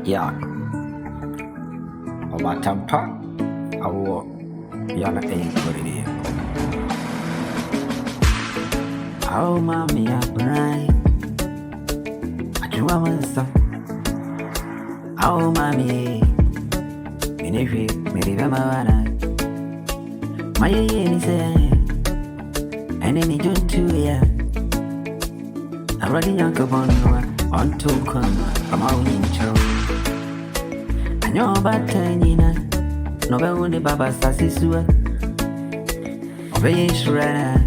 Yeah, about tampa, I walk. Yana ain't put it in. Oh, mommy, I'm right. I do want myself. Oh, mommy, Minify, Mirivamana. My yen is and any jun too, yeah. I'm running Uncle on to come from our intro. I know about Tanina, no only Baba Sassisua. Obey Shrana,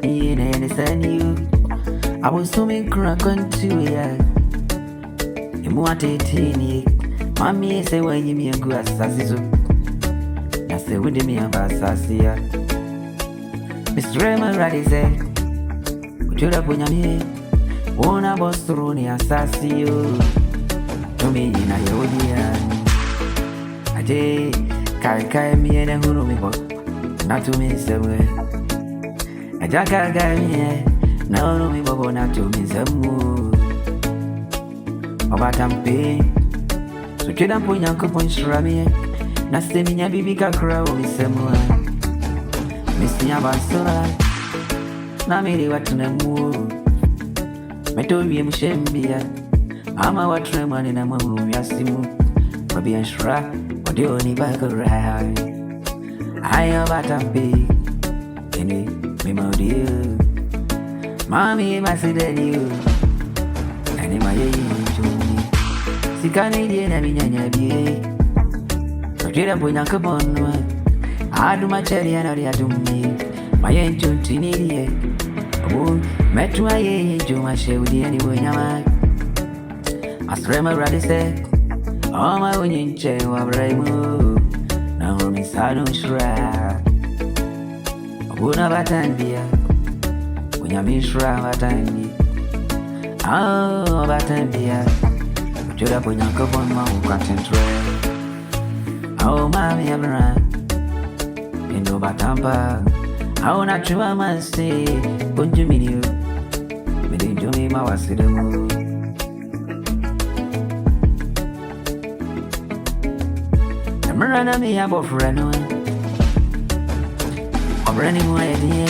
in any send you. I was swimming crack on 2 years. You want a teeny, Mammy say when you mean a good Sassisu. I say, with me about Sassia. Mr. Raymond Raddy said, would you have when I'm here? One of us thrown a sassy to me in a yodia. A day, carry me and a hurry, not to me somewhere. A jackal guy me, no, me, but not to me some more. About I'm paying, so you don't put your coupons from me. Nasty me, a baby crowd with someone. Missing about so now me, what to the moon. Metobi mshembia ama watu mwana na mwamu yasimu wabia nshra wadio ni bakura ayo batampi ene mimaudio mami masideniu ane mayeyi mchuni sikani die na minyanya bie wakira mponya kabonwa adu machari ya nari adumi mayeyi mchunti nilie Metwa ye juma sheudi ani wonyama Asrema Raddy said oh my wonyinche wa braimu na homi sadu shra Abuna batandia Wonyamishra batandi batandia Ujoda ponyanko ponma ukatentre mami abra Endo batampa na chua masi Bunju miniu Midinjumi mawasidamu Namarana mi abo freno Obrani mwa yediye